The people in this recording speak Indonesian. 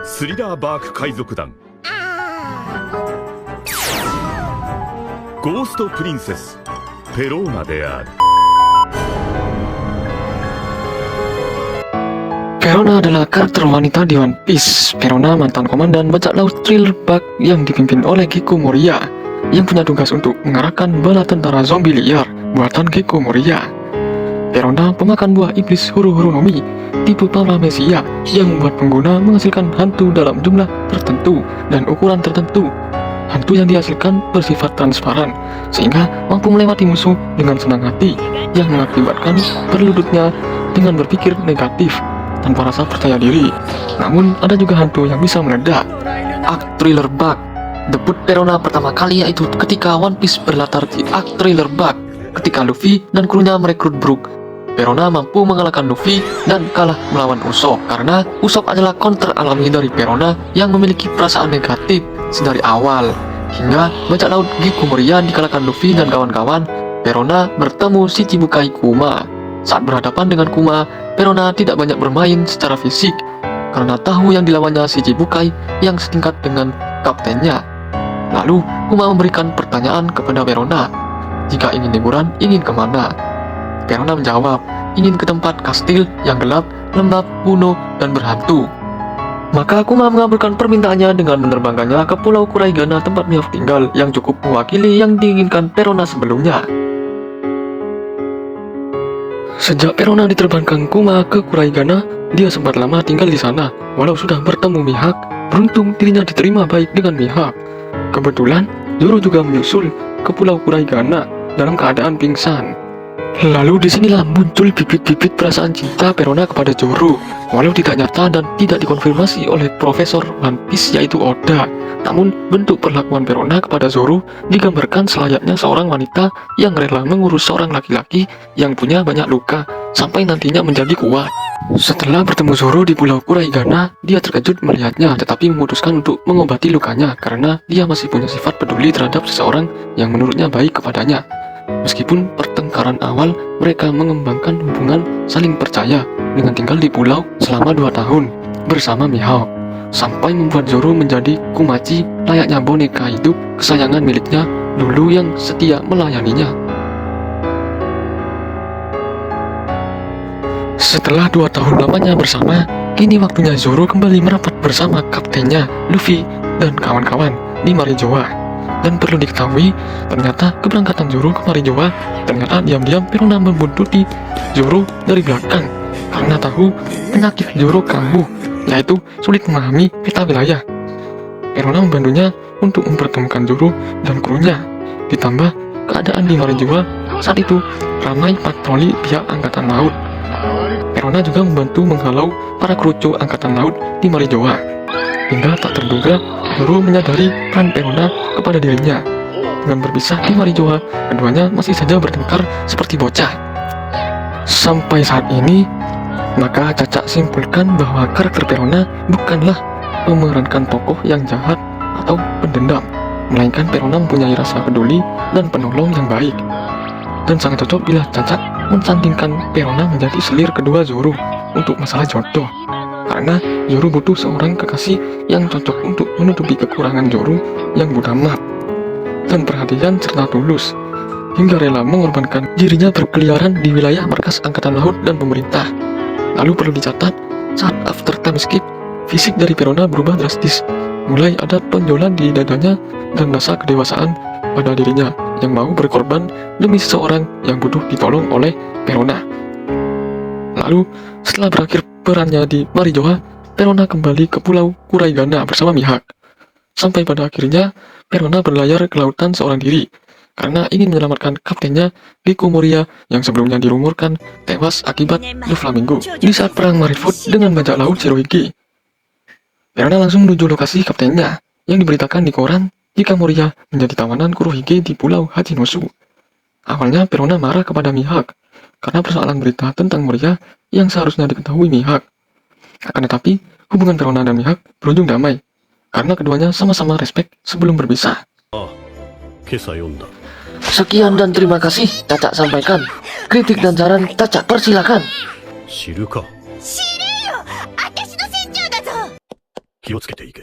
スリラーバーク海賊団ゴーストプリンセスペローナである。 Perona adalah karakter wanita di One Piece. Perona mantan komandan bajak laut Thriller Bark yang dipimpin oleh Gecko Moria, yang punya tugas untuk mengarahkan bala tentara zombie liar buatan Gecko Moria. Perona pemakan buah iblis Huru-Huru no Mi, tipe Paramecia yang membuat pengguna menghasilkan hantu dalam jumlah tertentu dan ukuran tertentu. Hantu yang dihasilkan bersifat transparan, sehingga mampu melewati musuh dengan senang hati, yang mengakibatkan berlututnya dengan berpikir negatif tanpa rasa percaya diri. Namun ada juga hantu yang bisa meledak. Arc Thriller Bark. Debut Perona pertama kali yaitu ketika One Piece berlatar di Arc Thriller Bark, ketika Luffy dan krunya merekrut Brook. Perona mampu mengalahkan Luffy dan kalah melawan Usopp, karena Usopp adalah counter alami dari Perona yang memiliki perasaan negatif sedari awal. Hingga bajak laut Gecko Moria dikalahkan Luffy dan kawan-kawan, Perona bertemu Shichibukai Kuma. Saat berhadapan dengan Kuma, Perona tidak banyak bermain secara fisik karena tahu yang dilawannya Shichibukai yang setingkat dengan kaptennya. Lalu Kuma memberikan pertanyaan kepada Perona, jika ingin liburan, ingin kemana? Perona menjawab, ingin ke tempat kastil yang gelap, lembab, kuno, dan berhantu. Maka Kuma mengabulkan permintaannya dengan menerbangkannya ke Pulau Kuraigana, tempat Mihawk tinggal, yang cukup mewakili yang diinginkan Perona sebelumnya. Sejak Perona diterbangkan Kuma ke Kuraigana, dia sempat lama tinggal di sana. Walau sudah bertemu Mihawk, beruntung dirinya diterima baik dengan Mihawk. Kebetulan, Zoro juga menyusul ke Pulau Kuraigana dalam keadaan pingsan. Lalu disinilah muncul bibit-bibit perasaan cinta Perona kepada Zoro, walau tidak nyata dan tidak dikonfirmasi oleh Profesor One Piece yaitu Oda. Namun bentuk perlakuan Perona kepada Zoro digambarkan selayaknya seorang wanita yang rela mengurus seorang laki-laki yang punya banyak luka sampai nantinya menjadi kuat. Setelah bertemu Zoro di Pulau Kuraigana, dia terkejut melihatnya tetapi memutuskan untuk mengobati lukanya karena dia masih punya sifat peduli terhadap seseorang yang menurutnya baik kepadanya. Meskipun pertengkaran awal, mereka mengembangkan hubungan saling percaya dengan tinggal di pulau selama 2 tahun bersama Mihawk, sampai membuat Zoro menjadi Kumaci layaknya boneka hidup kesayangan miliknya dulu yang setia melayaninya. Setelah 2 tahun lamanya bersama, kini waktunya Zoro kembali merapat bersama kaptennya Luffy dan kawan-kawan di Marijoa. Dan perlu diketahui, ternyata keberangkatan Zoro ke Marijoa, ternyata diam-diam Perona membuntuti Zoro dari belakang karena tahu penyakit Zoro kambuh, yaitu sulit memahami peta wilayah. Perona membantunya untuk mempertemukan Zoro dan krunya. Ditambah keadaan di Marijoa saat itu ramai patroli pihak angkatan laut. Perona juga membantu menghalau para kruco angkatan laut di Marijoa. Hingga tak terduga, Zoro menyadari peran Perona kepada dirinya. Dengan berpisah di Marijoa, keduanya masih saja bertengkar seperti bocah. Sampai saat ini, maka Cacak simpulkan bahwa karakter Perona bukanlah memerankan tokoh yang jahat atau pendendam, melainkan Perona mempunyai rasa peduli dan penolong yang baik. Dan sangat cocok bila Cacak mensandingkan Perona menjadi selir kedua Zoro untuk masalah jodoh. Karena Zoro butuh seorang kekasih yang cocok untuk menutupi kekurangan Zoro yang mudah maaf dan perhatian serta tulus, hingga rela mengorbankan dirinya berkeliaran di wilayah markas angkatan laut dan pemerintah. Lalu perlu dicatat, saat after time skip, fisik dari Perona berubah drastis. Mulai ada tonjolan di dadanya dan rasa kedewasaan pada dirinya yang mau berkorban demi seseorang yang butuh ditolong oleh Perona. Lalu setelah berakhir perannya di Marijoa, Perona kembali ke Pulau Kuraigana bersama Mihawk. Sampai pada akhirnya, Perona berlayar ke lautan seorang diri karena ingin menyelamatkan kaptennya Gecko Moria yang sebelumnya dirumorkan tewas akibat Doflamingo di saat perang Marineford dengan bajak laut Shirohige. Perona langsung menuju lokasi kaptennya yang diberitakan di koran jika Moria menjadi tawanan Kurohige di Pulau Hachinosu. Awalnya Perona marah kepada Mihawk karena persoalan berita tentang Moria yang seharusnya diketahui Mihawk. Akan tetapi, hubungan Perona dan Mihawk berujung damai, karena keduanya sama-sama respek sebelum berpisah. Sekian dan terima kasih Cacak sampaikan. Kritik dan saran Cacak persilakan. 気をつけていけ。